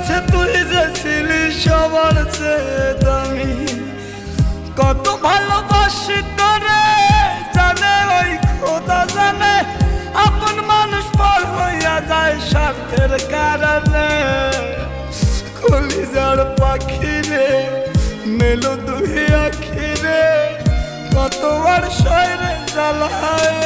কাছে তুই যে ছিলি সবার চেয়ে দামি। কত ভালোবাসি তোরে জানে ওই খোদা জানে, আপন মানুষ পর হইয়া যায় স্বার্থের কারণে। কলিজার পাখি রে মেলো দুই আখি রে, কতবার শয়রে জ্বালায়